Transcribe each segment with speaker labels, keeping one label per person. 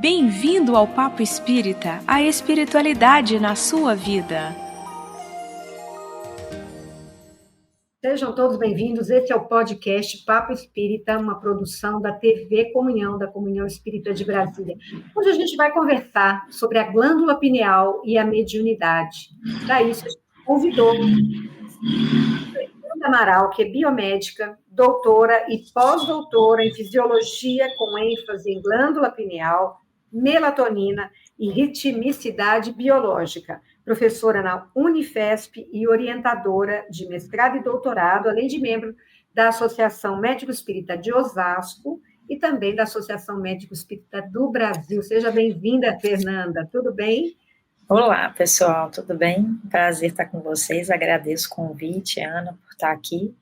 Speaker 1: Bem-vindo ao Papo Espírita, a espiritualidade na sua vida.
Speaker 2: Sejam todos bem-vindos, esse é o podcast Papo Espírita, uma produção da TV Comunhão, da Comunhão Espírita de Brasília, onde a gente vai conversar sobre a glândula pineal e a mediunidade. Para isso, a gente convidou a Amaral, que é biomédica, doutora e pós-doutora em fisiologia, com ênfase em glândula pineal, melatonina e ritmicidade biológica, professora na Unifesp e orientadora de mestrado e doutorado, além de membro da Associação Médico Espírita de Osasco e também da Associação Médico Espírita do Brasil. Seja bem-vinda, Fernanda. Tudo bem?
Speaker 3: Olá, pessoal, tudo bem? Prazer estar com vocês, agradeço o convite, Ana, por estar aqui,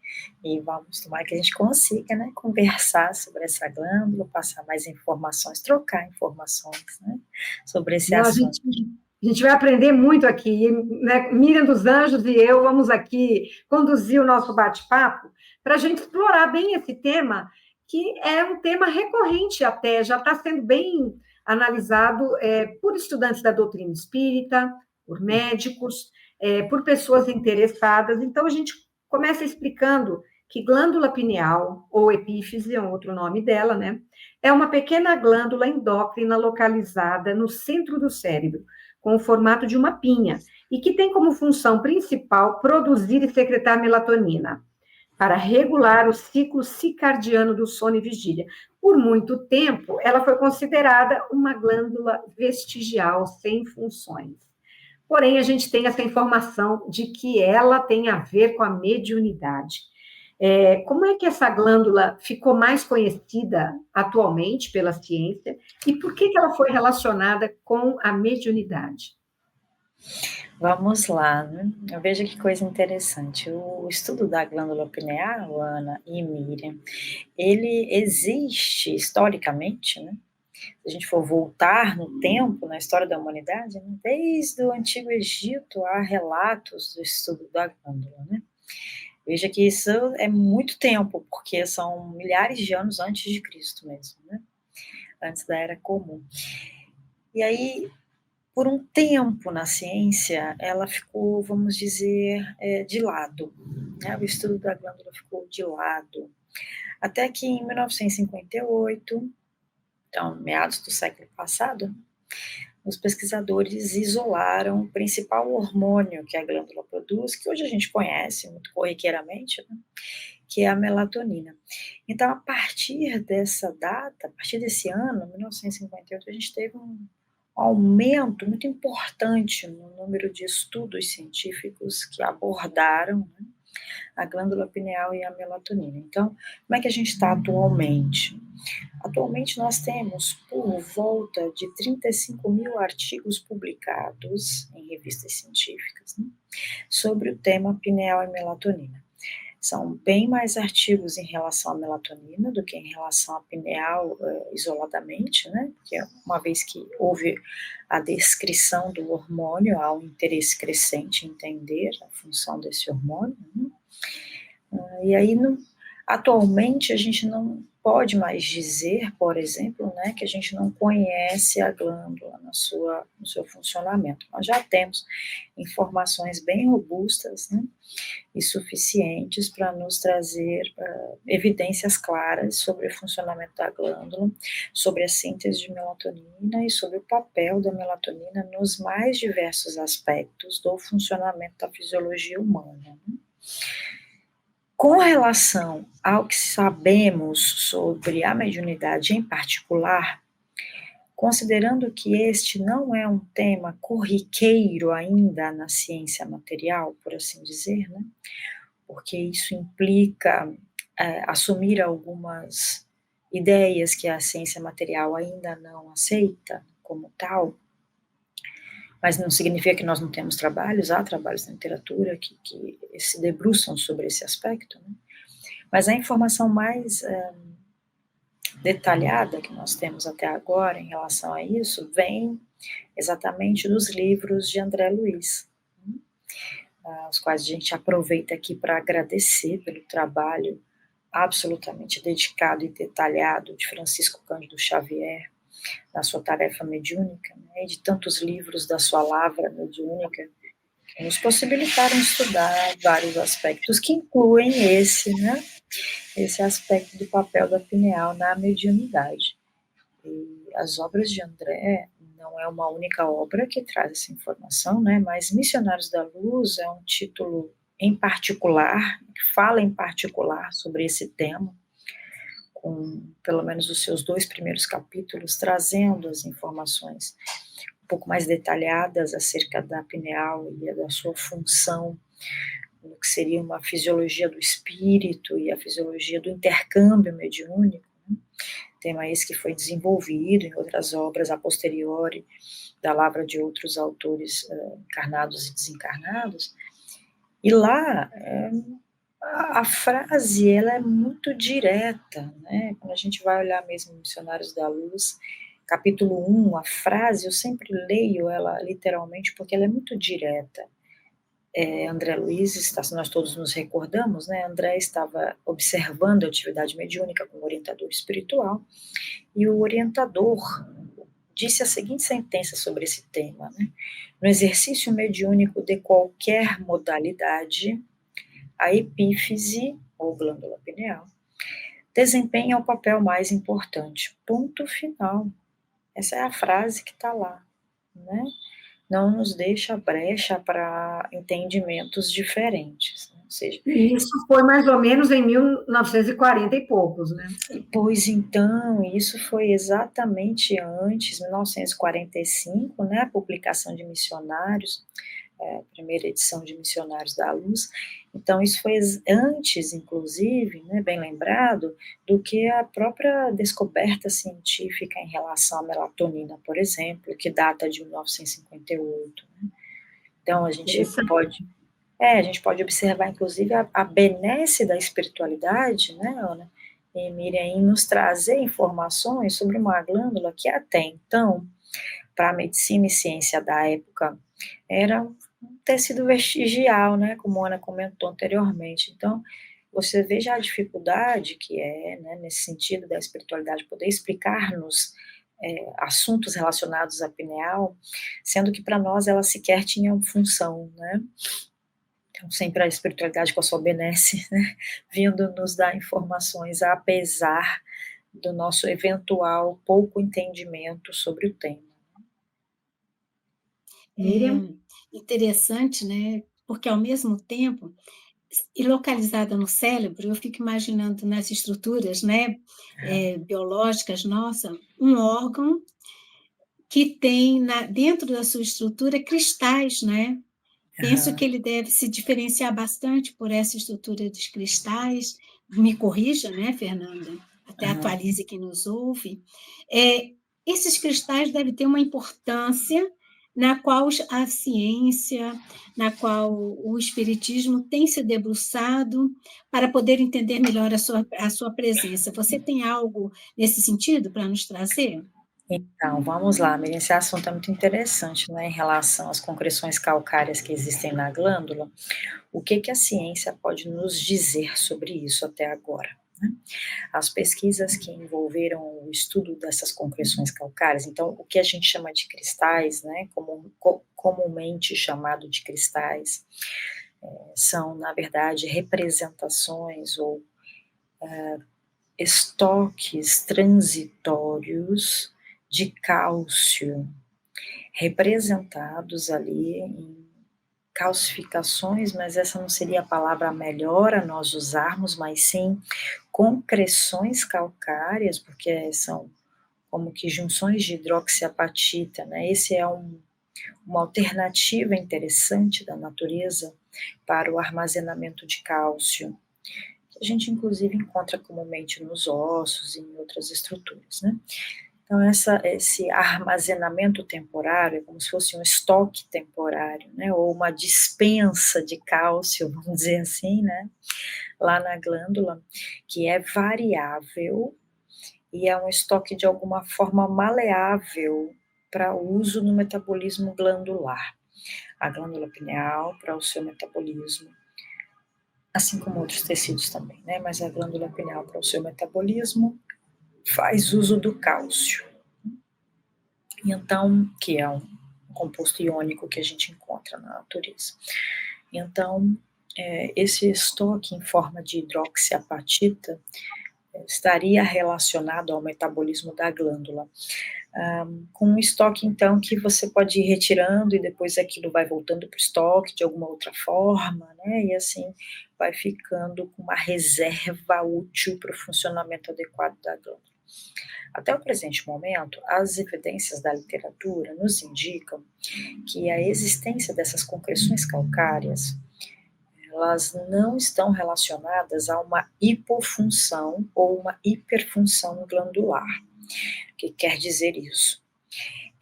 Speaker 3: e vamos tomar que a gente consiga, né, conversar sobre essa glândula, passar mais informações, trocar informações, né, sobre esse assunto.
Speaker 2: A gente vai aprender muito aqui, né? Miriam dos Anjos e eu vamos aqui conduzir o nosso bate-papo para a gente explorar bem esse tema, que é um tema recorrente até, já está sendo bem analisado por estudantes da doutrina espírita, por médicos, por pessoas interessadas. Então, a gente começa explicando que glândula pineal, ou epífise, é um outro nome dela, né? É uma pequena glândula endócrina localizada no centro do cérebro, com o formato de uma pinha, e que tem como função principal produzir e secretar melatonina, para regular o ciclo circadiano do sono e vigília. Por muito tempo, ela foi considerada uma glândula vestigial, sem funções. Porém, a gente tem essa informação de que ela tem a ver com a mediunidade. Como é que essa glândula ficou mais conhecida atualmente pela ciência e por que ela foi relacionada com a mediunidade?
Speaker 3: Vamos lá, né? Veja que coisa interessante. O estudo da glândula pineal, Ana e Miriam, ele existe historicamente, né? Se a gente for voltar no tempo, na história da humanidade, né? Desde o Antigo Egito há relatos do estudo da glândula, né? Veja que isso é muito tempo, porque são milhares de anos antes de Cristo mesmo, né? Antes da Era Comum. E aí, por um tempo na ciência, ela ficou, vamos dizer, de lado, né? O estudo da glândula ficou de lado. Até que em 1958, então, meados do século passado, os pesquisadores isolaram o principal hormônio que a glândula produz, que hoje a gente conhece muito corriqueiramente, né? Que é a melatonina. Então, a partir dessa data, a partir desse ano, 1958, a gente teve um aumento muito importante no número de estudos científicos que abordaram, né, a glândula pineal e a melatonina. Então, como é que a gente está atualmente? Atualmente nós temos por volta de 35 mil artigos publicados em revistas científicas, né, sobre o tema pineal e melatonina. São bem mais artigos em relação à melatonina do que em relação à pineal isoladamente, né? Porque uma vez que houve a descrição do hormônio, há um interesse crescente em entender a função desse hormônio, né? E aí, atualmente, a gente não pode mais dizer, por exemplo, né, que a gente não conhece a glândula no seu funcionamento. Nós já temos informações bem robustas, né, e suficientes para nos trazer evidências claras sobre o funcionamento da glândula, sobre a síntese de melatonina e sobre o papel da melatonina nos mais diversos aspectos do funcionamento da fisiologia humana, né? Com relação ao que sabemos sobre a mediunidade em particular, considerando que este não é um tema corriqueiro ainda na ciência material, por assim dizer, né? Porque isso implica assumir algumas ideias que a ciência material ainda não aceita como tal, mas não significa que nós não temos trabalhos, há trabalhos na literatura que se debruçam sobre esse aspecto, né? Mas a informação mais detalhada que nós temos até agora em relação a isso vem exatamente dos livros de André Luiz, os quais a gente aproveita aqui para agradecer pelo trabalho absolutamente dedicado e detalhado de Francisco Cândido Xavier, na sua tarefa mediúnica, né, e de tantos livros da sua lavra mediúnica, que nos possibilitaram estudar vários aspectos, que incluem esse, né, esse aspecto do papel da pineal na mediunidade. E as obras de André não é uma única obra que traz essa informação, né, mas Missionários da Luz é um título em particular, que fala em particular sobre esse tema, com pelo menos os seus 2 primeiros capítulos, trazendo as informações um pouco mais detalhadas acerca da pineal e da sua função, no que seria uma fisiologia do espírito e a fisiologia do intercâmbio mediúnico, né? Tema esse que foi desenvolvido em outras obras a posteriori, da lavra de outros autores encarnados e desencarnados, e lá a frase ela é muito direta, né? Quando a gente vai olhar mesmo Missionários da Luz, capítulo 1, a frase, eu sempre leio ela literalmente porque ela é muito direta. André Luiz, se nós todos nos recordamos, né? André estava observando a atividade mediúnica como orientador espiritual, e o orientador disse a seguinte sentença sobre esse tema, né? No exercício mediúnico de qualquer modalidade, a epífise, ou glândula pineal, desempenha o papel mais importante. Ponto final. Essa é a frase que está lá, né? Não nos deixa brecha para entendimentos diferentes, né? Ou seja,
Speaker 2: E isso foi mais ou menos em 1940 e poucos, né?
Speaker 3: pois então, isso foi exatamente antes, 1945, né, a publicação de Missionários, a primeira edição de Missionários da Luz. Então, isso foi antes, inclusive, né, bem lembrado, do que a própria descoberta científica em relação à melatonina, por exemplo, que data de 1958. Né? Então, a gente pode observar, inclusive, a benesse da espiritualidade, né, Ana e Miriam, em nos trazer informações sobre uma glândula que até então, para a medicina e ciência da época, era um tecido vestigial, né, como a Ana comentou anteriormente. Então, você veja a dificuldade que é, né, nesse sentido da espiritualidade, poder explicar-nos assuntos relacionados à pineal, sendo que para nós ela sequer tinha função, né? Então, sempre a espiritualidade com a sua benesse, né, vindo nos dar informações, apesar do nosso eventual pouco entendimento sobre o tema.
Speaker 2: Miriam?
Speaker 4: Interessante, né? Porque, ao mesmo tempo, e localizada no cérebro, eu fico imaginando nas estruturas, né, biológicas, nossa, um órgão que tem dentro da sua estrutura cristais, né? Penso que ele deve se diferenciar bastante por essa estrutura dos cristais. Me corrija, né, Fernanda? Até atualize quem nos ouve. Esses cristais devem ter uma importância na qual a ciência, na qual o espiritismo tem se debruçado para poder entender melhor a sua presença. Você tem algo nesse sentido para nos trazer?
Speaker 3: Então, vamos lá, Miriam, esse assunto é muito interessante, né, em relação às concreções calcárias que existem na glândula. O que a ciência pode nos dizer sobre isso até agora? Né? As pesquisas que envolveram o estudo dessas concreções calcárias, então, o que a gente chama de cristais, né, comumente chamado de cristais, são, na verdade, representações ou estoques transitórios de cálcio, representados ali em calcificações, mas essa não seria a palavra melhor a nós usarmos, mas sim concreções calcárias, porque são como que junções de hidroxiapatita, né? Esse é uma alternativa interessante da natureza para o armazenamento de cálcio, que a gente inclusive encontra comumente nos ossos e em outras estruturas, né? Então, esse armazenamento temporário é como se fosse um estoque temporário, né, ou uma dispensa de cálcio, vamos dizer assim, né, lá na glândula, que é variável e é um estoque de alguma forma maleável para uso no metabolismo glandular. A glândula pineal para o seu metabolismo, assim como outros tecidos também, né, mas a glândula pineal para o seu metabolismo faz uso do cálcio. Então, que é um composto iônico que a gente encontra na natureza. Então, esse estoque em forma de hidroxiapatita estaria relacionado ao metabolismo da glândula. Com um estoque, então, que você pode ir retirando e depois aquilo vai voltando para o estoque de alguma outra forma, né? E assim vai ficando com uma reserva útil para o funcionamento adequado da glândula. Até o presente momento, as evidências da literatura nos indicam que a existência dessas concreções calcárias, elas não estão relacionadas a uma hipofunção ou uma hiperfunção glandular. O que quer dizer isso?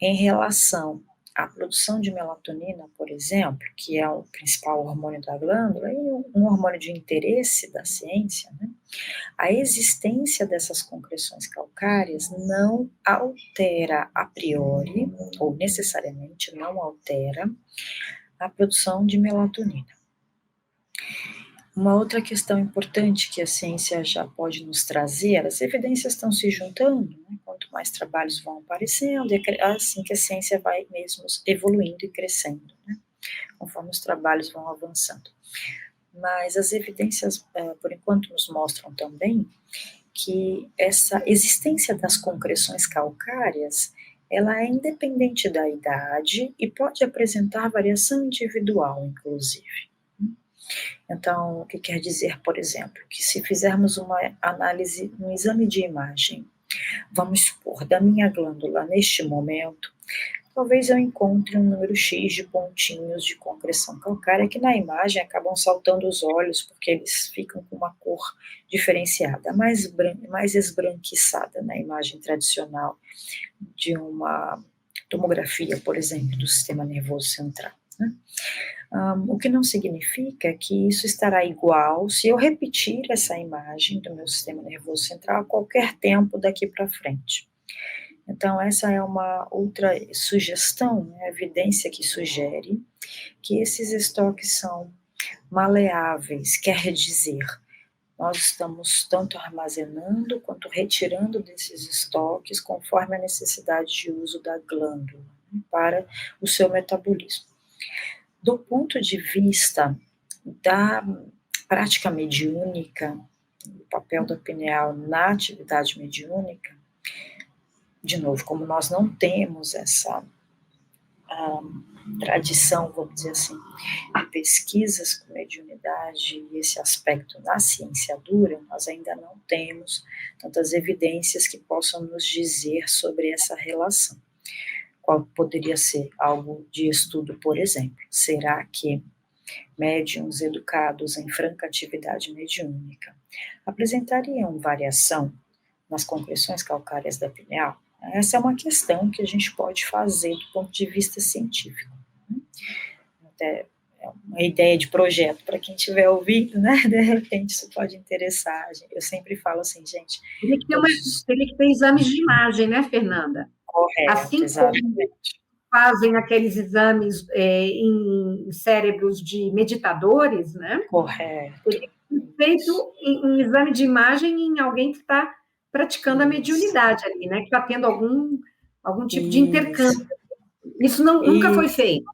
Speaker 3: Em relação à produção de melatonina, por exemplo, que é o principal hormônio da glândula, e um hormônio de interesse da ciência, né? A existência dessas concreções calcárias não altera a priori, ou necessariamente não altera, a produção de melatonina. Uma outra questão importante que a ciência já pode nos trazer, as evidências estão se juntando, né? Quanto mais trabalhos vão aparecendo, é assim que a ciência vai mesmo evoluindo e crescendo, né? Conforme os trabalhos vão avançando. Mas as evidências, por enquanto, nos mostram também que essa existência das concreções calcárias, ela é independente da idade e pode apresentar variação individual, inclusive. Então, o que quer dizer, por exemplo, que se fizermos uma análise, um exame de imagem, vamos supor, da minha glândula neste momento, talvez eu encontre um número X de pontinhos de concreção calcária que na imagem acabam saltando os olhos, porque eles ficam com uma cor diferenciada, mais esbranquiçada na imagem tradicional de uma tomografia, por exemplo, do sistema nervoso central, né? O que não significa que isso estará igual se eu repetir essa imagem do meu sistema nervoso central a qualquer tempo daqui para frente. Então, essa é uma outra sugestão, né, evidência que sugere que esses estoques são maleáveis, quer dizer, nós estamos tanto armazenando quanto retirando desses estoques conforme a necessidade de uso da glândula, né, para o seu metabolismo. Do ponto de vista da prática mediúnica, o papel da pineal na atividade mediúnica, de novo, como nós não temos essa tradição, vamos dizer assim, de pesquisas com mediunidade e esse aspecto na ciência dura, nós ainda não temos tantas evidências que possam nos dizer sobre essa relação. Qual poderia ser algo de estudo, por exemplo? Será que médiuns educados em franca atividade mediúnica apresentariam variação nas concreções calcárias da pineal? Essa é uma questão que a gente pode fazer do ponto de vista científico. Até é uma ideia de projeto para quem estiver ouvindo, né? De repente isso pode interessar. Eu sempre falo assim, gente...
Speaker 2: Teria que ter exames de imagem, né, Fernanda?
Speaker 3: Correto,
Speaker 2: assim
Speaker 3: exatamente.
Speaker 2: Como fazem aqueles exames em cérebros de meditadores, né?
Speaker 3: Correto.
Speaker 2: Teria que ser feito um exame de imagem em alguém que está praticando a mediunidade ali, né? Que está tendo algum tipo de intercâmbio. Isso nunca foi feito.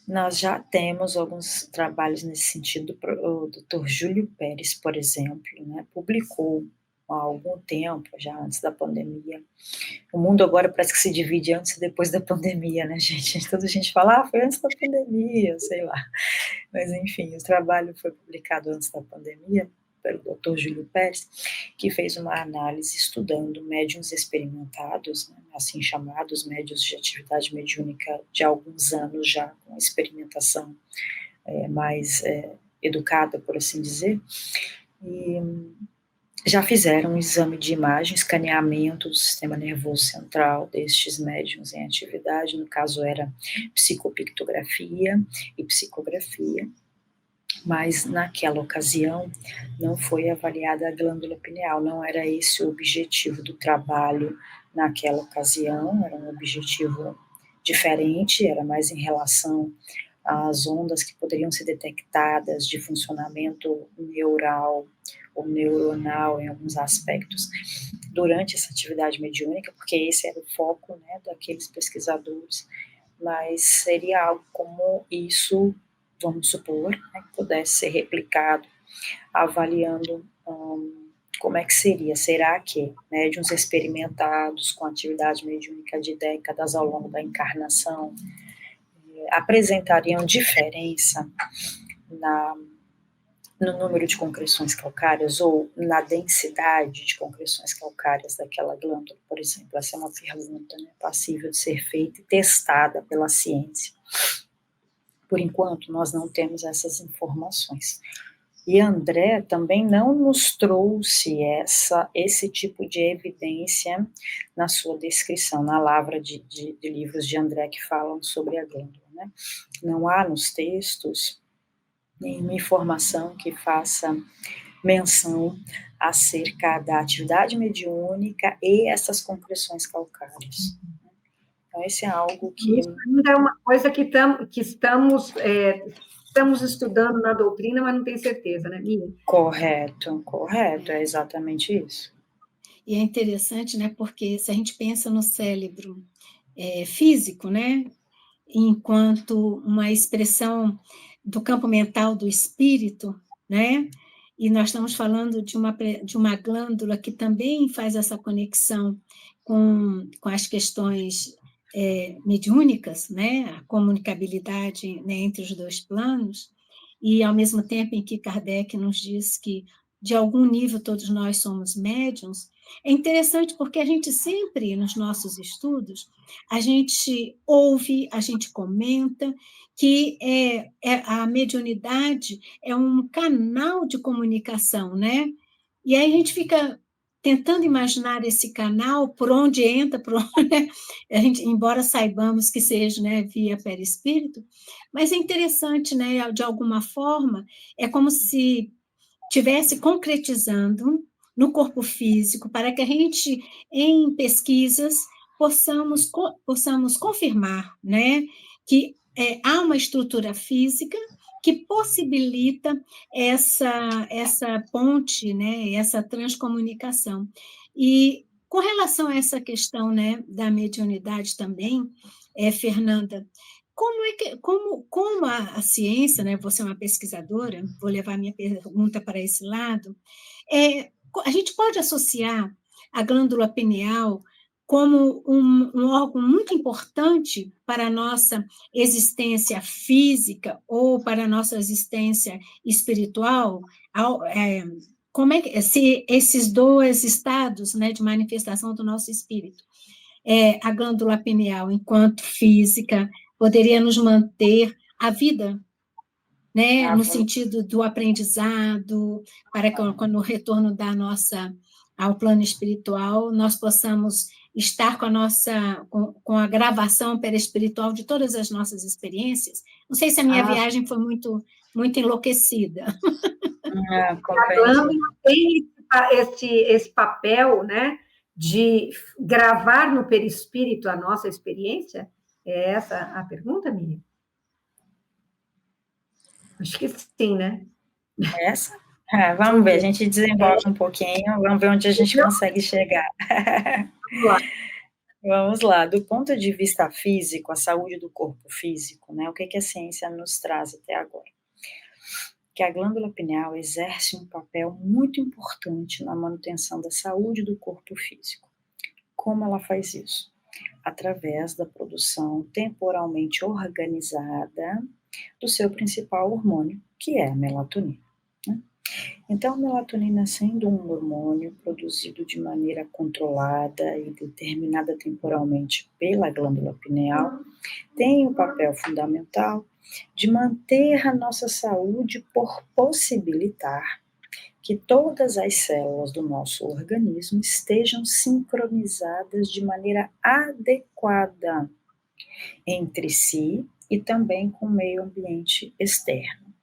Speaker 3: Nós já temos alguns trabalhos nesse sentido. O Dr. Júlio Pérez, por exemplo, né, publicou há algum tempo, já antes da pandemia. O mundo agora parece que se divide antes e depois da pandemia, né, gente? Toda a gente fala, foi antes da pandemia, sei lá. Mas, enfim, o trabalho foi publicado antes da pandemia pelo Dr. Júlio Pérez, que fez uma análise estudando médiuns experimentados, né, assim chamados médiuns de atividade mediúnica de alguns anos já, com experimentação mais educada, por assim dizer, e já fizeram um exame de imagem, escaneamento do sistema nervoso central destes médiuns em atividade, no caso era psicopictografia e psicografia, mas naquela ocasião não foi avaliada a glândula pineal, não era esse o objetivo do trabalho naquela ocasião, era um objetivo diferente, era mais em relação às ondas que poderiam ser detectadas de funcionamento neural ou neuronal em alguns aspectos durante essa atividade mediúnica, porque esse era o foco, né, daqueles pesquisadores, mas seria algo como isso, vamos supor, né, que pudesse ser replicado, avaliando como é que seria. Será que médiuns experimentados com atividade mediúnica de décadas ao longo da encarnação apresentariam diferença no número de concreções calcárias ou na densidade de concreções calcárias daquela glândula, por exemplo? Essa é uma pergunta, né, passível de ser feita e testada pela ciência. Por enquanto, nós não temos essas informações. E André também não nos trouxe esse tipo de evidência na sua descrição, na lavra de livros de André que falam sobre a glândula, né? Não há nos textos nenhuma informação que faça menção acerca da atividade mediúnica e essas concreções calcárias. Então, esse é algo que...
Speaker 2: Isso ainda é uma coisa que estamos estudando na doutrina, mas não tem certeza, né, Miriam?
Speaker 3: Correto, é exatamente isso.
Speaker 4: E é interessante, né, porque se a gente pensa no cérebro físico, né, enquanto uma expressão do campo mental do espírito, né, e nós estamos falando de uma glândula que também faz essa conexão com as questões mediúnicas, né, a comunicabilidade, né, entre os dois planos, e ao mesmo tempo em que Kardec nos diz que, de algum nível, todos nós somos médiuns. É interessante porque a gente sempre, nos nossos estudos, a gente ouve, a gente comenta que a mediunidade é um canal de comunicação, né? E aí a gente fica tentando imaginar esse canal, por onde entra, por onde, a gente, embora saibamos que seja, né, via perispírito, mas é interessante, né, de alguma forma, é como se tivesse concretizando no corpo físico, para que a gente, em pesquisas, possamos confirmar, né, que há uma estrutura física que possibilita essa ponte, né, essa transcomunicação. E com relação a essa questão, né, da mediunidade também, Fernanda, como a ciência, né, você é uma pesquisadora, vou levar minha pergunta para esse lado, a gente pode associar a glândula pineal como um órgão muito importante para a nossa existência física ou para a nossa existência espiritual? Como é que se esses dois estados, né, de manifestação do nosso espírito, a glândula pineal, enquanto física, poderia nos manter a vida, né, no sentido do aprendizado, para que no retorno ao plano espiritual, nós possamos estar com a gravação perispiritual de todas as nossas experiências. Não sei se a minha viagem foi muito, muito enlouquecida.
Speaker 2: A glândula tem esse papel, né, de gravar no perispírito a nossa experiência? É essa a pergunta, Miriam? Acho que sim, né?
Speaker 3: Essa? Vamos ver, a gente desenvolve um pouquinho, vamos ver onde a gente consegue chegar.
Speaker 2: Vamos lá.
Speaker 3: Vamos lá, do ponto de vista físico, a saúde do corpo físico, né, o que a ciência nos traz até agora? Que a glândula pineal exerce um papel muito importante na manutenção da saúde do corpo físico. Como ela faz isso? Através da produção temporalmente organizada do seu principal hormônio, que é a melatonina. Né? Então, a melatonina, sendo um hormônio produzido de maneira controlada e determinada temporalmente pela glândula pineal, tem o papel fundamental de manter a nossa saúde por possibilitar que todas as células do nosso organismo estejam sincronizadas de maneira adequada entre si e também com o meio ambiente externo.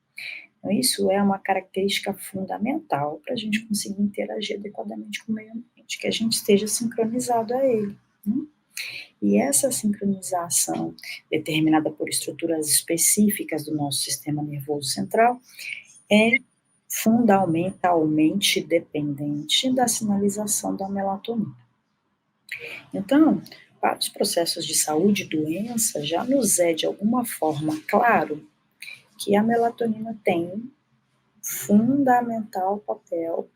Speaker 3: Então, isso é uma característica fundamental para a gente conseguir interagir adequadamente com o meio ambiente, que a gente esteja sincronizado a ele. Né? E essa sincronização, determinada por estruturas específicas do nosso sistema nervoso central, é fundamentalmente dependente da sinalização da melatonina. Então, para os processos de saúde e doença, já nos é de alguma forma claro que a melatonina tem fundamental papel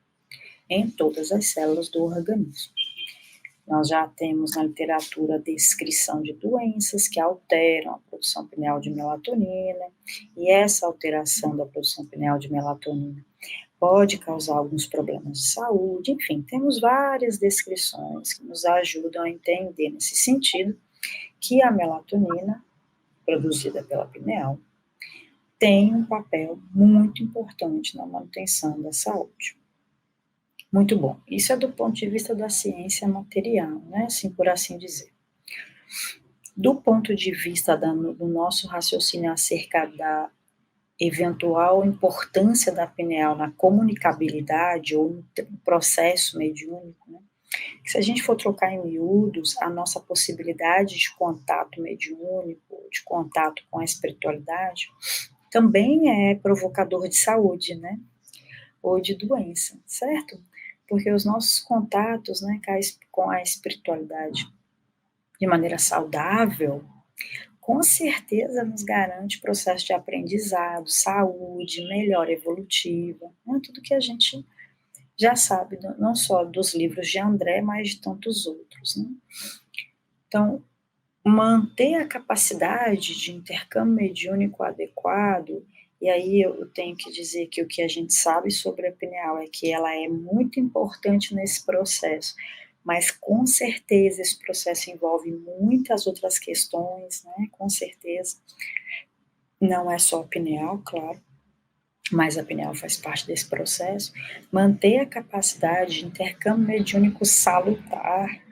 Speaker 3: em todas as células do organismo. Nós já temos na literatura a descrição de doenças que alteram a produção pineal de melatonina, e essa alteração da produção pineal de melatonina pode causar alguns problemas de saúde. Enfim, temos várias descrições que nos ajudam a entender nesse sentido que a melatonina, produzida pela pineal, tem um papel muito importante na manutenção da saúde. Muito bom. Isso é do ponto de vista da ciência material, né? Assim, por assim dizer. Do ponto de vista do nosso raciocínio acerca da eventual importância da pineal na comunicabilidade ou no processo mediúnico, né? Se a gente for trocar em miúdos, a nossa possibilidade de contato mediúnico, de contato com a espiritualidade, também é provocador de saúde, né? Ou de doença, certo? Porque os nossos contatos, né, com a espiritualidade de maneira saudável, com certeza nos garante processo de aprendizado, saúde, melhora evolutiva, né, tudo que a gente já sabe, não só dos livros de André, mas de tantos outros. Né? Então, manter a capacidade de intercâmbio mediúnico adequado. E aí eu tenho que dizer que o que a gente sabe sobre a pineal é que ela é muito importante nesse processo, mas com certeza esse processo envolve muitas outras questões, né? Com certeza. Não é só a pineal, claro, mas a pineal faz parte desse processo. Manter a capacidade de intercâmbio mediúnico salutar.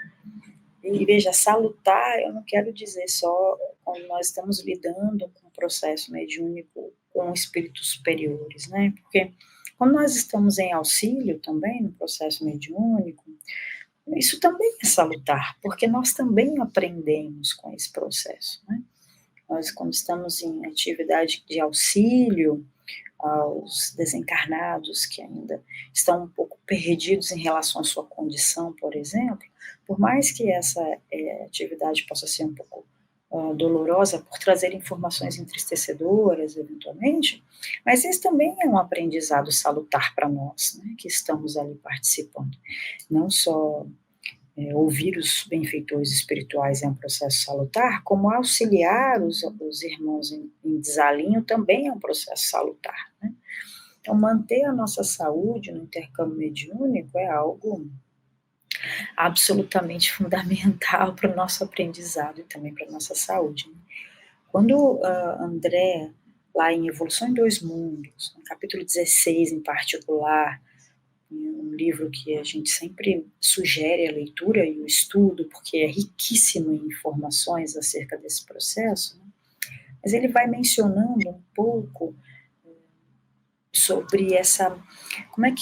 Speaker 3: E veja, salutar, eu não quero dizer só quando nós estamos lidando com o processo mediúnico com espíritos superiores, né? Porque quando nós estamos em auxílio também no processo mediúnico, isso também é salutar, porque nós também aprendemos com esse processo, né? Nós, quando estamos em atividade de auxílio aos desencarnados que ainda estão um pouco perdidos em relação à sua condição, por exemplo, por mais que essa atividade possa ser um pouco dolorosa por trazer informações entristecedoras, eventualmente, mas isso também é um aprendizado salutar para nós, né, que estamos ali participando. Não só ouvir os benfeitores espirituais é um processo salutar, como auxiliar os irmãos em desalinho também é um processo salutar. Né? Então, manter a nossa saúde no intercâmbio mediúnico é algo absolutamente fundamental para o nosso aprendizado e também para a nossa saúde. Né? Quando André, lá em Evolução em Dois Mundos, no capítulo 16 em particular, um livro que a gente sempre sugere a leitura e o estudo, porque é riquíssimo em informações acerca desse processo, né? Mas ele vai mencionando um pouco sobre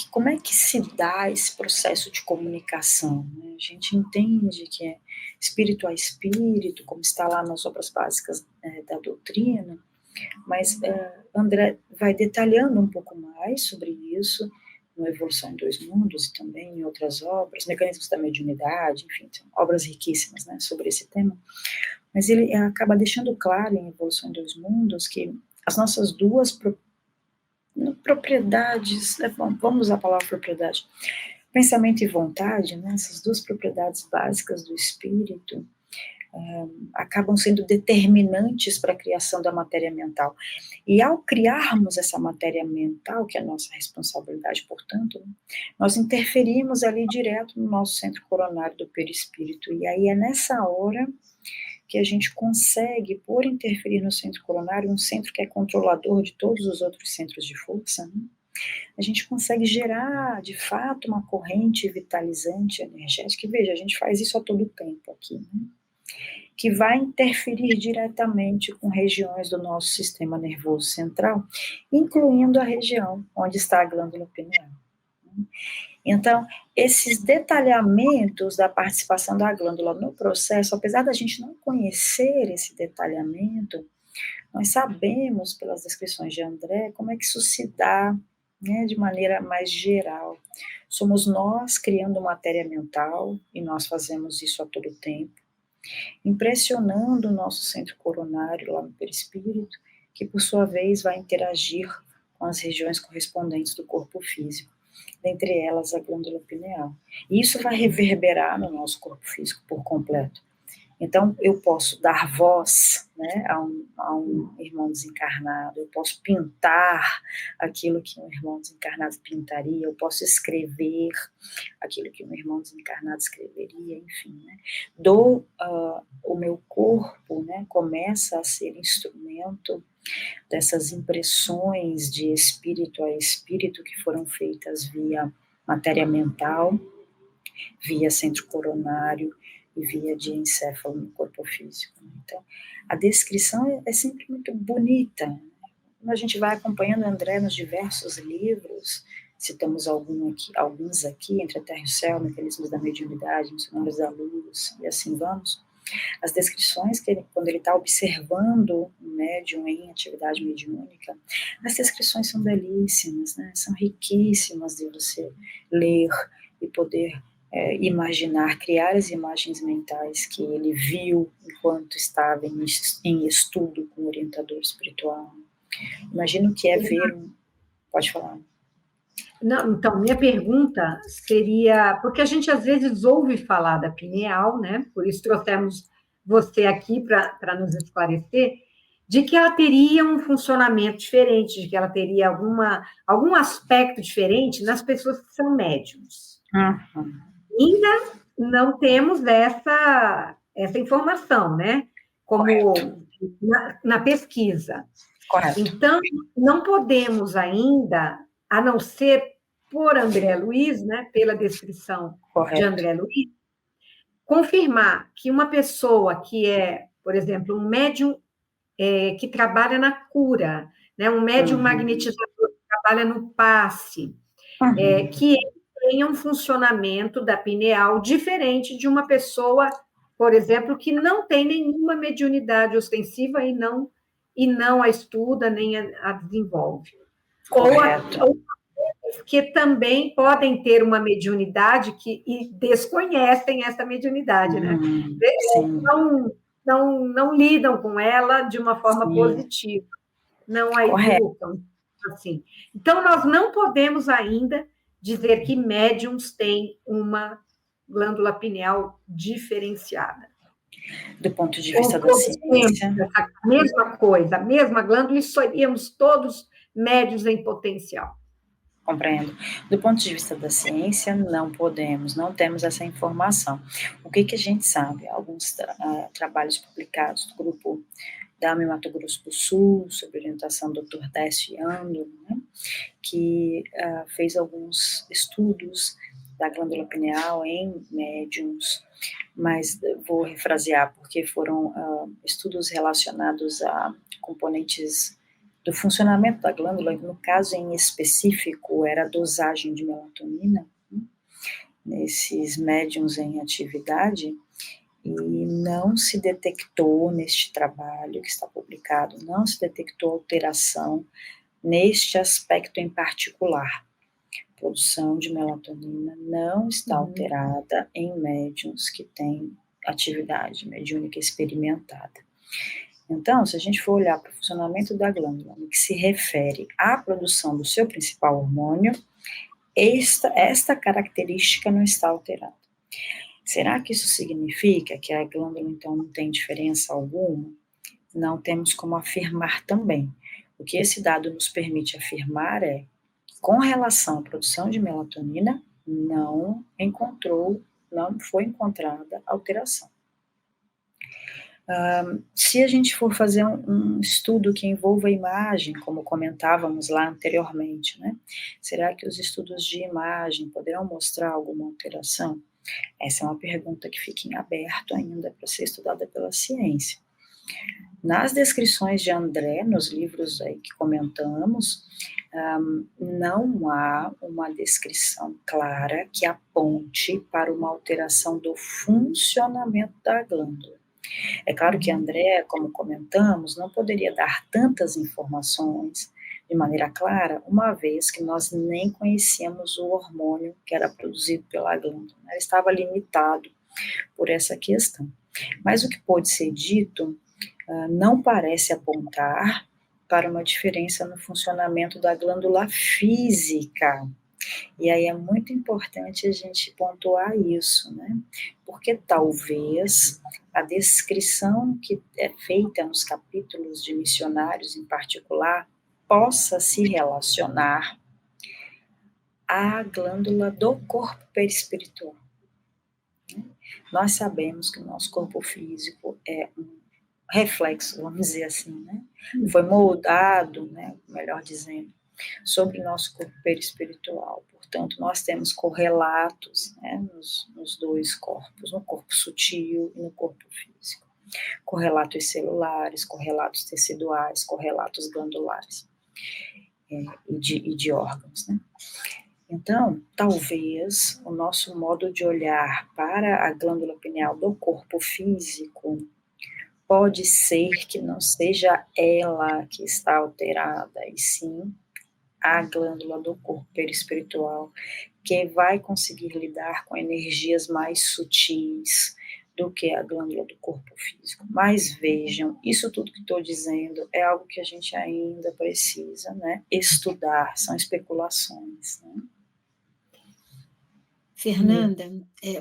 Speaker 3: como é que se dá esse processo de comunicação, né? A gente entende que é espírito a espírito, como está lá nas obras básicas da doutrina, mas André vai detalhando um pouco mais sobre isso, no Evolução em Dois Mundos e também em outras obras, Mecanismos da Mediunidade, enfim, são obras riquíssimas, né, sobre esse tema, mas ele acaba deixando claro em Evolução em Dois Mundos que as nossas duas propriedades, vamos usar a palavra propriedade, pensamento e vontade, né, essas duas propriedades básicas do espírito, acabam sendo determinantes para a criação da matéria mental. E ao criarmos essa matéria mental, que é a nossa responsabilidade, portanto, nós interferimos ali direto no nosso centro coronário do perispírito. E aí é nessa hora que a gente consegue, por interferir no centro coronário, um centro que é controlador de todos os outros centros de força, né? A gente consegue gerar, de fato, uma corrente vitalizante, energética. E veja, a gente faz isso a todo tempo aqui, né? Que vai interferir diretamente com regiões do nosso sistema nervoso central, incluindo a região onde está a glândula pineal. Então, esses detalhamentos da participação da glândula no processo, apesar da gente não conhecer esse detalhamento, nós sabemos, pelas descrições de André, como é que isso se dá né, de maneira mais geral. Somos nós criando matéria mental, e nós fazemos isso a todo tempo, impressionando o nosso centro coronário lá no perispírito, que por sua vez vai interagir com as regiões correspondentes do corpo físico, dentre elas a glândula pineal. E isso vai reverberar no nosso corpo físico por completo. Então, eu posso dar voz, né, a um irmão desencarnado, eu posso pintar aquilo que um irmão desencarnado pintaria, eu posso escrever aquilo que um irmão desencarnado escreveria, enfim, né. O meu corpo, né, começa a ser instrumento dessas impressões de espírito a espírito que foram feitas via matéria mental, via centro coronário e via diencéfalo no corpo físico. Então, a descrição é sempre muito bonita. A gente vai acompanhando André nos diversos livros, citamos alguns aqui, Entre a Terra e o Céu, Mecanismos da Mediunidade, Missionários da Luz, e assim vamos. As descrições que quando ele está observando um médium em atividade mediúnica, as descrições são belíssimas, né? São riquíssimas de você ler e poder imaginar, criar as imagens mentais que ele viu enquanto estava em estudo com o orientador espiritual. Imagino que é ver Pode falar.
Speaker 2: Não, então, minha pergunta seria, porque a gente às vezes ouve falar da pineal, né? Por isso trouxemos você aqui para nos esclarecer, de que ela teria um funcionamento diferente, de que ela teria algum aspecto diferente nas pessoas que são médiums.
Speaker 3: Uhum.
Speaker 2: Ainda não temos essa informação, né? Como na pesquisa.
Speaker 3: Correto.
Speaker 2: Então, não podemos ainda, a não ser por André Luiz, né, pela descrição de André Luiz, confirmar que uma pessoa que é, por exemplo, um médium que trabalha na cura, né, um médium magnetizador que trabalha no passe, que tenha um funcionamento da pineal diferente de uma pessoa, por exemplo, que não tem nenhuma mediunidade ostensiva e não a estuda, nem a desenvolve. Ou que também podem ter uma mediunidade e desconhecem essa mediunidade, né? Não lidam com ela de uma forma positiva, não a educam. Assim. Então, nós não podemos ainda dizer que médiums têm uma glândula pineal diferenciada.
Speaker 3: Do ponto de vista da ciência.
Speaker 2: A mesma coisa, a mesma glândula, e seríamos todos médios em potencial.
Speaker 3: Compreendo. Do ponto de vista da ciência, não temos essa informação. O que a gente sabe? Alguns trabalhos publicados do grupo da AME Mato Grosso do Sul, sob orientação do Dr. Décio Ando, né, que fez alguns estudos da glândula pineal em médiums, mas vou refrasear, porque foram estudos relacionados a componentes do funcionamento da glândula, no caso em específico era a dosagem de melatonina, né, nesses médiums em atividade, e não se detectou neste trabalho que está publicado, não se detectou alteração neste aspecto em particular. A produção de melatonina não está alterada em médiums que têm atividade mediúnica experimentada. Então, se a gente for olhar para o funcionamento da glândula, no que se refere à produção do seu principal hormônio, esta característica não está alterada. Será que isso significa que a glândula, então, não tem diferença alguma? Não temos como afirmar também. O que esse dado nos permite afirmar é que, com relação à produção de melatonina, não foi encontrada alteração. Se a gente for fazer um estudo que envolva a imagem, como comentávamos lá anteriormente, né? Será que os estudos de imagem poderão mostrar alguma alteração? Essa é uma pergunta que fica em aberto ainda para ser estudada pela ciência. Nas descrições de André, nos livros aí que comentamos, não há uma descrição clara que aponte para uma alteração do funcionamento da glândula. É claro que André, como comentamos, não poderia dar tantas informações de maneira clara, uma vez que nós nem conhecíamos o hormônio que era produzido pela glândula, né? Ele estava limitado por essa questão. Mas o que pode ser dito não parece apontar para uma diferença no funcionamento da glândula física. E aí é muito importante a gente pontuar isso, né? Porque talvez a descrição que é feita nos capítulos de missionários em particular possa se relacionar à glândula do corpo perispiritual. Nós sabemos que o nosso corpo físico é um reflexo, vamos dizer assim, né? Foi moldado, né, melhor dizendo, sobre o nosso corpo perispiritual. Portanto, nós temos correlatos, né, nos dois corpos, no corpo sutil e no corpo físico. Correlatos celulares, correlatos teciduais, correlatos glandulares e de órgãos, né? Então, talvez o nosso modo de olhar para a glândula pineal do corpo físico pode ser que não seja ela que está alterada, e sim a glândula do corpo perispiritual, que vai conseguir lidar com energias mais sutis do que a glândula do corpo físico. Mas vejam, isso tudo que estou dizendo é algo que a gente ainda precisa, né, estudar, são especulações, né?
Speaker 4: Fernanda,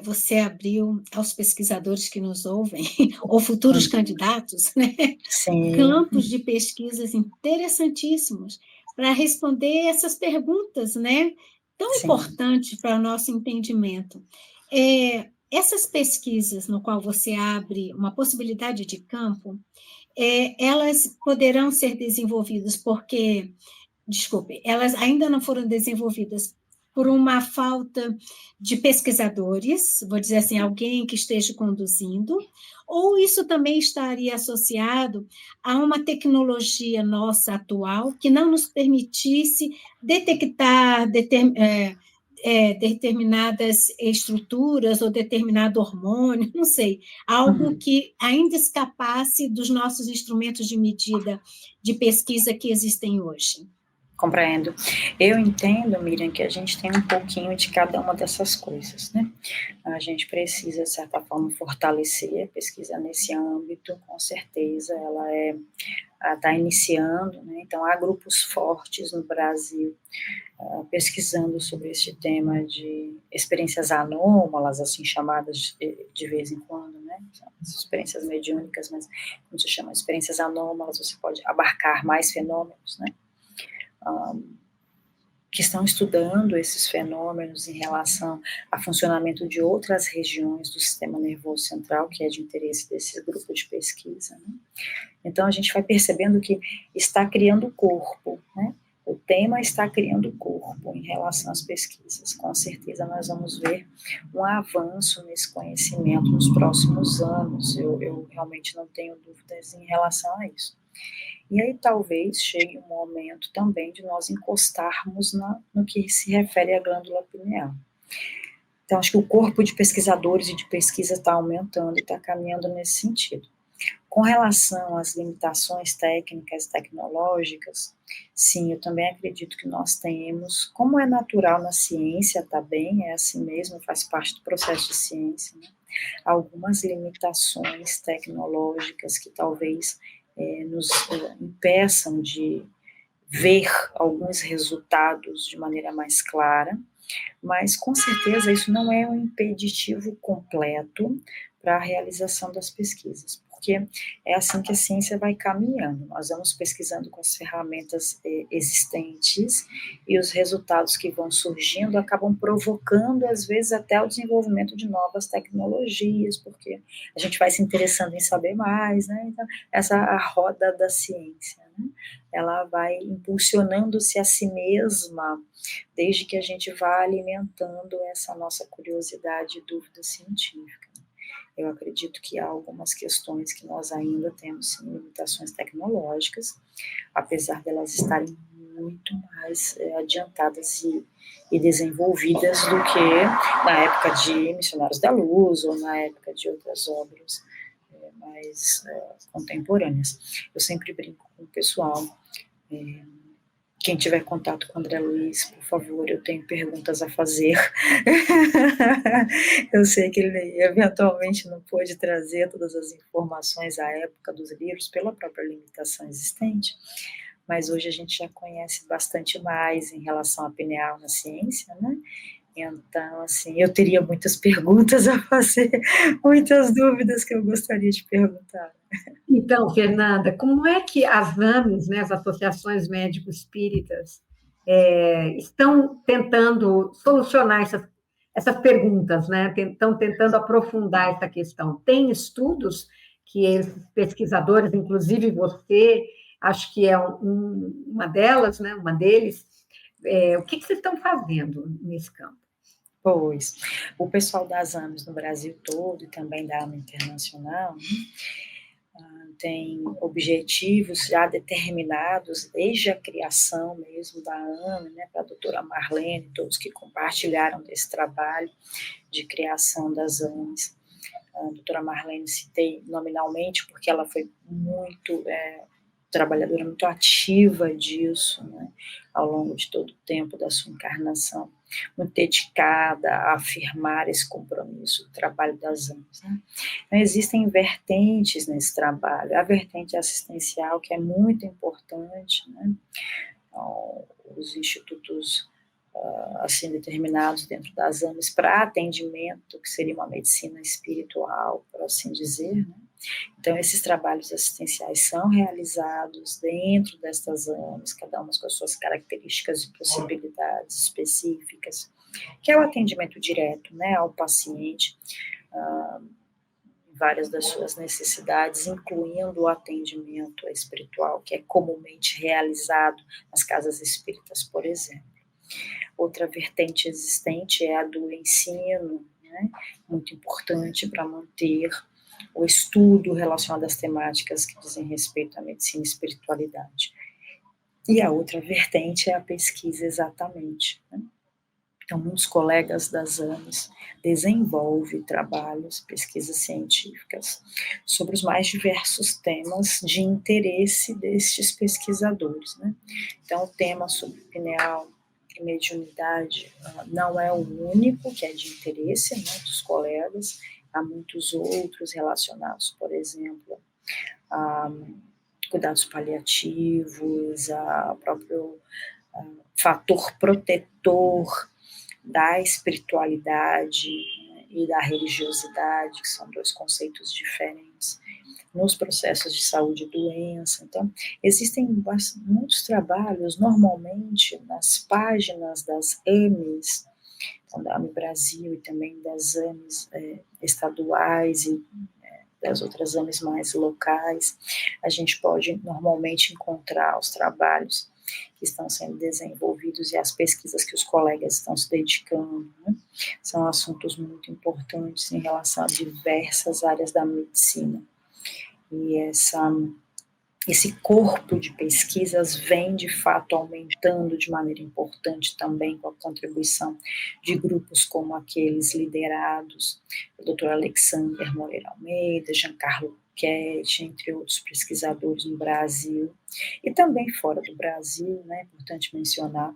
Speaker 4: você abriu aos pesquisadores que nos ouvem, ou futuros candidatos, né, campos de pesquisas interessantíssimos para responder essas perguntas, né, tão importantes para o nosso entendimento. Essas pesquisas no qual você abre uma possibilidade de campo, elas poderão ser desenvolvidas porque, desculpe, elas ainda não foram desenvolvidas por uma falta de pesquisadores, vou dizer assim, alguém que esteja conduzindo, ou isso também estaria associado a uma tecnologia nossa atual que não nos permitisse detectar determinadas estruturas ou determinado hormônio, não sei, algo que ainda escapasse dos nossos instrumentos de medida de pesquisa que existem hoje.
Speaker 3: Compreendo. Eu entendo, Miriam, que a gente tem um pouquinho de cada uma dessas coisas, né? A gente precisa, de certa forma, fortalecer a pesquisa nesse âmbito, com certeza, ela está iniciando, né? Então, há grupos fortes no Brasil pesquisando sobre este tema de experiências anômalas, assim chamadas de vez em quando, né? Experiências mediúnicas, mas como se chama, experiências anômalas, você pode abarcar mais fenômenos, né? Que estão estudando esses fenômenos em relação ao funcionamento de outras regiões do sistema nervoso central, que é de interesse desse grupo de pesquisa, né? Então, a gente vai percebendo que está criando corpo, né? O tema está criando corpo em relação às pesquisas. Com certeza, nós vamos ver um avanço nesse conhecimento nos próximos anos. Eu realmente não tenho dúvidas em relação a isso. E aí talvez chegue um momento também de nós encostarmos no que se refere à glândula pineal. Então, acho que o corpo de pesquisadores e de pesquisa está aumentando e está caminhando nesse sentido. Com relação às limitações técnicas, tecnológicas, sim, eu também acredito que nós temos, como é natural na ciência, tá bem, é assim mesmo, faz parte do processo de ciência, né? Algumas limitações tecnológicas que talvez nos impeçam de ver alguns resultados de maneira mais clara, mas com certeza isso não é um impeditivo completo para a realização das pesquisas, porque é assim que a ciência vai caminhando, nós vamos pesquisando com as ferramentas existentes e os resultados que vão surgindo acabam provocando, às vezes, até o desenvolvimento de novas tecnologias, porque a gente vai se interessando em saber mais, né? Então, essa é a roda da ciência, né? Ela vai impulsionando-se a si mesma, desde que a gente vá alimentando essa nossa curiosidade e dúvida científica. Eu acredito que há algumas questões que nós ainda temos, sim, limitações tecnológicas, apesar delas estarem muito mais adiantadas e desenvolvidas do que na época de Missionários da Luz ou na época de outras obras mais contemporâneas. Eu sempre brinco com o pessoal Quem tiver contato com o André Luiz, por favor, eu tenho perguntas a fazer. Eu sei que ele eventualmente não pôde trazer todas as informações à época dos livros pela própria limitação existente, mas hoje a gente já conhece bastante mais em relação à pineal na ciência, né? Então, assim, eu teria muitas perguntas a fazer, muitas dúvidas que eu gostaria de perguntar.
Speaker 2: Então, Fernanda, como é que as AMES, né, as associações médico-espíritas, estão tentando solucionar essas perguntas, né? Estão tentando aprofundar essa questão? Tem estudos que esses pesquisadores, inclusive você, acho que é uma delas, né, uma deles, o que vocês estão fazendo nesse campo?
Speaker 3: Pois, o pessoal das AMES no Brasil todo e também da AME Internacional, né, tem objetivos já determinados desde a criação mesmo da AME, né, para a doutora Marlene, todos que compartilharam desse trabalho de criação das AMES. A doutora Marlene citei nominalmente porque ela foi muito trabalhadora, muito ativa disso, né, ao longo de todo o tempo da sua encarnação, muito dedicada a afirmar esse compromisso do trabalho das AMES. Né. Então, existem vertentes nesse trabalho, a vertente assistencial, que é muito importante, né, os institutos assim determinados dentro das AMES para atendimento, que seria uma medicina espiritual, por assim dizer, né. Então, esses trabalhos assistenciais são realizados dentro destas AMES, cada uma com as suas características e possibilidades específicas, que é o atendimento direto, né, ao paciente, várias das suas necessidades, incluindo o atendimento espiritual, que é comumente realizado nas casas espíritas, por exemplo. Outra vertente existente é a do ensino, né, muito importante para manter o estudo relacionado às temáticas que dizem respeito à medicina e espiritualidade. E a outra vertente é a pesquisa exatamente, né? Então, muitos colegas das AMES desenvolvem trabalhos, pesquisas científicas, sobre os mais diversos temas de interesse destes pesquisadores, né? Então, o tema sobre pineal e mediunidade não é o único que é de interesse, né, dos colegas. Há muitos outros relacionados, por exemplo, a cuidados paliativos, a próprio fator protetor da espiritualidade, né, e da religiosidade, que são dois conceitos diferentes, nos processos de saúde e doença. Então, existem muitos trabalhos, normalmente, nas páginas das AMES, então, da AME Brasil e também das AMES estaduais e das outras AMES mais locais, a gente pode normalmente encontrar os trabalhos que estão sendo desenvolvidos e as pesquisas que os colegas estão se dedicando, né? São assuntos muito importantes em relação a diversas áreas da medicina. E esse corpo de pesquisas vem, de fato, aumentando de maneira importante também com a contribuição de grupos como aqueles liderados pelo Dr. Alexander Moreira Almeida, Giancarlo Cat, entre outros pesquisadores no Brasil e também fora do Brasil, né, é importante mencionar,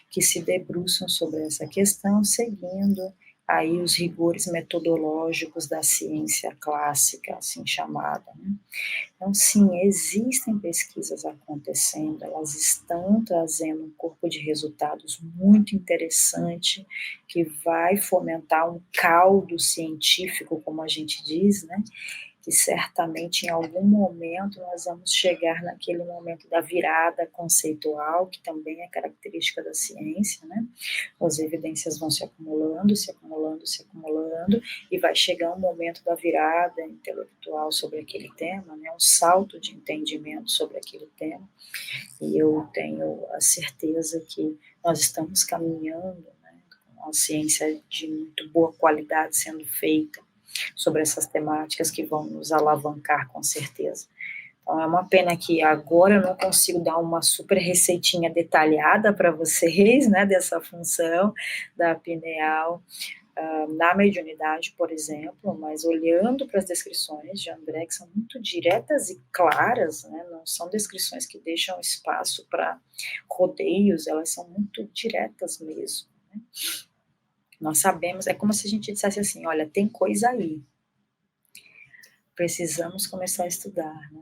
Speaker 3: que se debruçam sobre essa questão, seguindo aí os rigores metodológicos da ciência clássica, assim chamada, né? Então, sim, existem pesquisas acontecendo, elas estão trazendo um corpo de resultados muito interessante, que vai fomentar um caldo científico, como a gente diz, né? Que certamente em algum momento nós vamos chegar naquele momento da virada conceitual, que também é característica da ciência, né? As evidências vão se acumulando, se acumulando, se acumulando, e vai chegar um momento da virada intelectual sobre aquele tema, né? Um salto de entendimento sobre aquele tema, e eu tenho a certeza que nós estamos caminhando, né, com a ciência de muito boa qualidade sendo feita sobre essas temáticas que vão nos alavancar com certeza. Então, é uma pena que agora eu não consigo dar uma super receitinha detalhada para vocês, né, dessa função da pineal, na mediunidade, por exemplo, mas olhando para as descrições de André, que são muito diretas e claras, né? Não são descrições que deixam espaço para rodeios, elas são muito diretas mesmo, né? Nós sabemos, é como se a gente dissesse assim, olha, tem coisa aí, precisamos começar a estudar, né?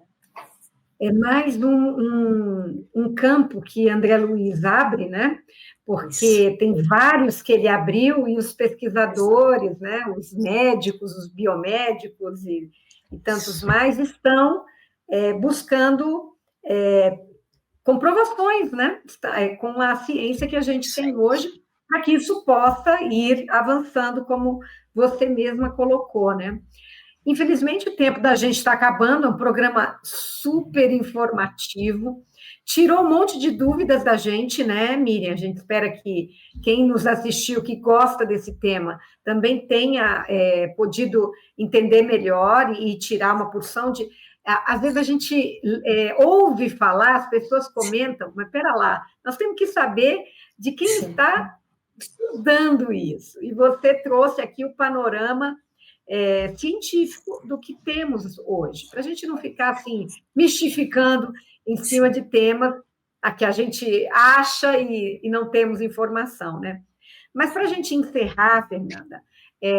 Speaker 2: É mais um campo que André Luiz abre, né? Porque
Speaker 3: Isso.
Speaker 2: tem vários que ele abriu e os pesquisadores, né? Os médicos, os biomédicos e tantos mais estão buscando comprovações, né? Com a ciência que a gente tem hoje, para que isso possa ir avançando, como você mesma colocou, né? Infelizmente, o tempo da gente está acabando, é um programa super informativo, tirou um monte de dúvidas da gente, né, Miriam? A gente espera que quem nos assistiu, que gosta desse tema, também tenha podido entender melhor e tirar uma porção de... Às vezes a gente ouve falar, as pessoas comentam, mas espera lá, nós temos que saber de quem está estudando isso. E você trouxe aqui o panorama científico do que temos hoje, para a gente não ficar assim, mistificando em cima de temas a que a gente acha e não temos informação, né? Mas para a gente encerrar, Fernanda,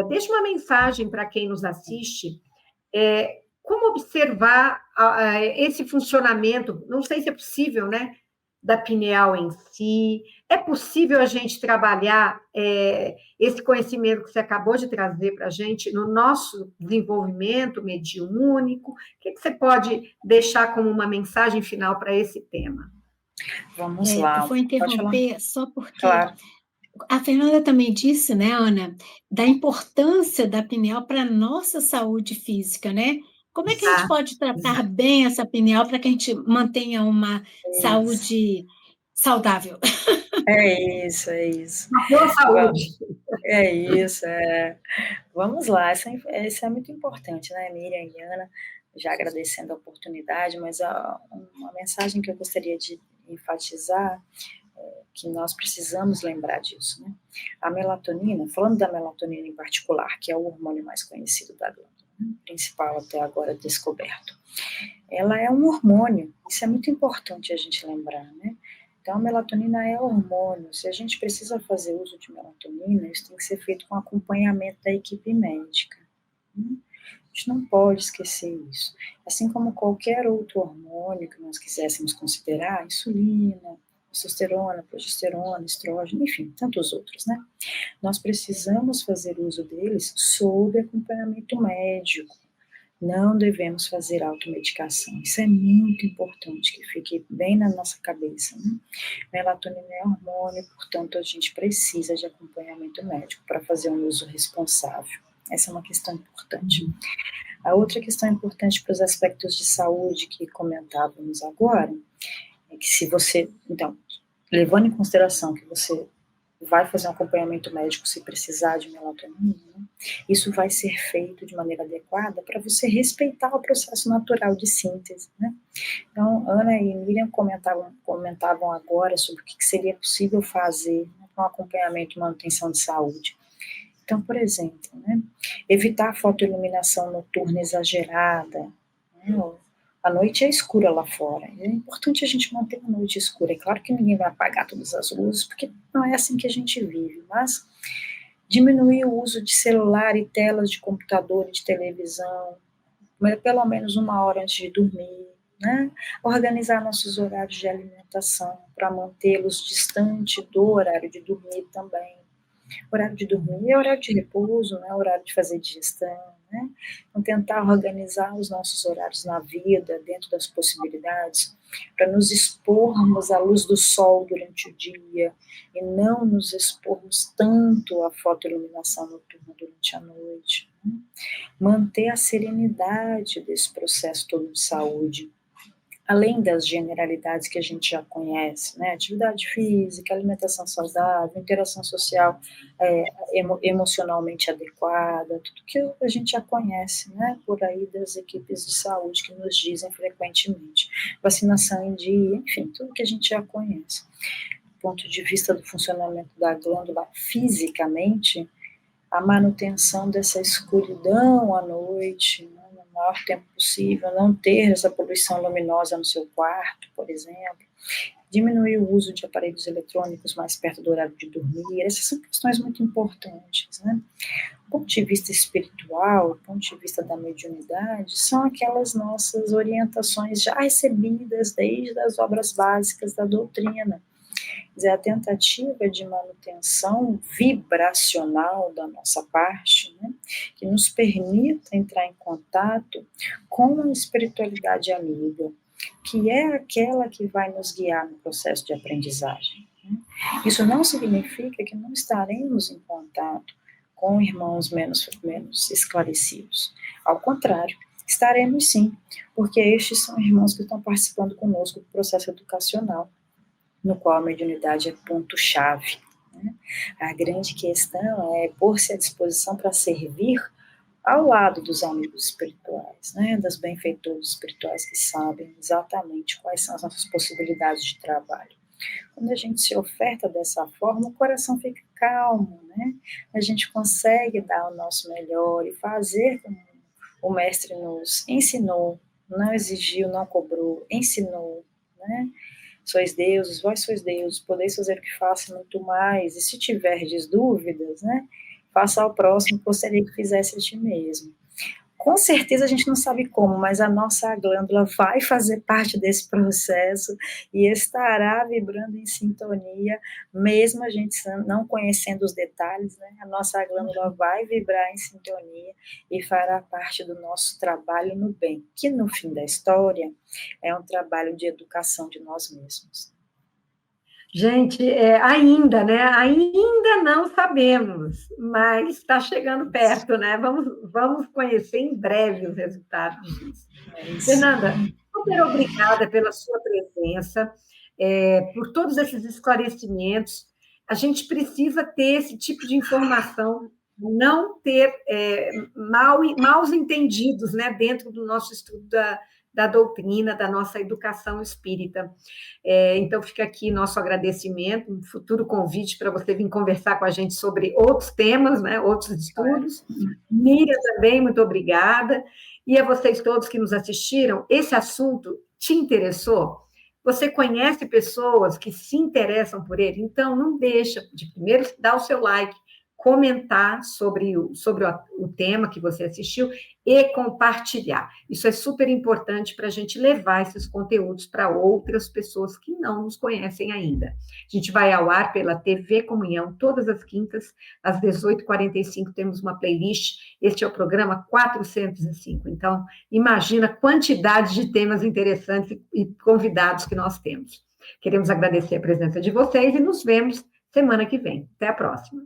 Speaker 2: deixa uma mensagem para quem nos assiste, como observar esse funcionamento, não sei se é possível, né, da pineal em si, é possível a gente trabalhar esse conhecimento que você acabou de trazer para a gente no nosso desenvolvimento mediúnico? O que você pode deixar como uma mensagem final para esse tema?
Speaker 3: Vamos lá.
Speaker 4: Eu vou interromper só porque
Speaker 3: claro.
Speaker 4: A Fernanda também disse, né, Ana, da importância da pineal para a nossa saúde física, né? Como é que a gente pode tratar bem essa pineal para que a gente mantenha uma saúde saudável?
Speaker 3: É isso.
Speaker 2: Uma boa saúde.
Speaker 3: É isso. Vamos lá, isso é muito importante, né, Miriam e Ana? Já agradecendo a oportunidade, mas uma mensagem que eu gostaria de enfatizar que nós precisamos lembrar disso, né? A melatonina, falando da melatonina em particular, que é o hormônio mais conhecido da glândula, principal até agora descoberto, ela é um hormônio, isso é muito importante a gente lembrar, né? Então, a melatonina é hormônio, se a gente precisa fazer uso de melatonina, isso tem que ser feito com acompanhamento da equipe médica, né? A gente não pode esquecer isso. Assim como qualquer outro hormônio que nós quiséssemos considerar, insulina, testosterona, progesterona, estrógeno, enfim, tantos outros, né? Nós precisamos fazer uso deles sob acompanhamento médico. Não devemos fazer automedicação. Isso é muito importante, que fique bem na nossa cabeça, né? Melatonina é hormônio, portanto, a gente precisa de acompanhamento médico para fazer um uso responsável. Essa é uma questão importante. A outra questão importante para os aspectos de saúde que comentávamos agora, é que se você, então, levando em consideração que você vai fazer um acompanhamento médico se precisar de melatonina, né, isso vai ser feito de maneira adequada para você respeitar o processo natural de síntese, né? Então, Ana e Miriam comentavam agora sobre o que seria possível fazer, né, com acompanhamento e manutenção de saúde. Então, por exemplo, né, evitar a fotoiluminação noturna exagerada, né, a noite é escura lá fora, é importante a gente manter a noite escura. É claro que ninguém vai apagar todas as luzes, porque não é assim que a gente vive, mas diminuir o uso de celular e telas de computador e de televisão, pelo menos 1 hora antes de dormir, né? Organizar nossos horários de alimentação para mantê-los distante do horário de dormir também. Horário de dormir é horário de repouso, não é horário de fazer digestão, né? Então, tentar organizar os nossos horários na vida, dentro das possibilidades, para nos expormos à luz do sol durante o dia e não nos expormos tanto à fotoiluminação noturna durante a noite, né? Manter a serenidade desse processo todo de saúde, além das generalidades que a gente já conhece, né, atividade física, alimentação saudável, interação social emocionalmente adequada, tudo que a gente já conhece, né, por aí das equipes de saúde que nos dizem frequentemente, vacinação em dia, enfim, tudo que a gente já conhece. Do ponto de vista do funcionamento da glândula fisicamente, a manutenção dessa escuridão à noite, né, no maior tempo possível, não ter essa poluição luminosa no seu quarto, por exemplo, diminuir o uso de aparelhos eletrônicos mais perto do horário de dormir. Essas são questões muito importantes, né? Do ponto de vista espiritual, do ponto de vista da mediunidade, são aquelas nossas orientações já recebidas desde as obras básicas da doutrina. Quer dizer, a tentativa de manutenção vibracional da nossa parte, né, que nos permita entrar em contato com a espiritualidade amiga, que é aquela que vai nos guiar no processo de aprendizagem. Né? Isso não significa que não estaremos em contato com irmãos menos esclarecidos. Ao contrário, estaremos sim, porque estes são irmãos que estão participando conosco do processo educacional, no qual a mediunidade é ponto-chave. Né? A grande questão é pôr-se à disposição para servir ao lado dos amigos espirituais, né? Das benfeitores espirituais que sabem exatamente quais são as nossas possibilidades de trabalho. Quando a gente se oferta dessa forma, o coração fica calmo, né? A gente consegue dar o nosso melhor e fazer como o mestre nos ensinou, não exigiu, não cobrou, ensinou, né? Sois deuses, vós sois deuses, podeis fazer o que faça muito mais, e se tiverdes dúvidas, né, faça ao próximo, gostaria que fizesse a ti mesmo. Com certeza a gente não sabe como, mas a nossa glândula vai fazer parte desse processo e estará vibrando em sintonia, mesmo a gente não conhecendo os detalhes, né? A nossa glândula vai vibrar em sintonia e fará parte do nosso trabalho no bem, que no fim da história é um trabalho de educação de nós mesmos.
Speaker 2: Gente, ainda, né? Ainda não sabemos, mas está chegando perto, né? Vamos conhecer em breve os resultados disso. Fernanda, super obrigada pela sua presença, por todos esses esclarecimentos. A gente precisa ter esse tipo de informação, não ter maus entendidos, né, dentro do nosso estudo da doutrina, da nossa educação espírita. Então, fica aqui nosso agradecimento, um futuro convite para você vir conversar com a gente sobre outros temas, né, outros estudos. Miriam também, muito obrigada. E a vocês todos que nos assistiram, esse assunto te interessou? Você conhece pessoas que se interessam por ele? Então, não deixa de primeiro dar o seu like, comentar sobre o tema que você assistiu e compartilhar. Isso é super importante para a gente levar esses conteúdos para outras pessoas que não nos conhecem ainda. A gente vai ao ar pela TV Comunhão todas as quintas, às 18h45, temos uma playlist. Este é o programa 405. Então, imagina a quantidade de temas interessantes e convidados que nós temos. Queremos agradecer a presença de vocês e nos vemos semana que vem. Até a próxima.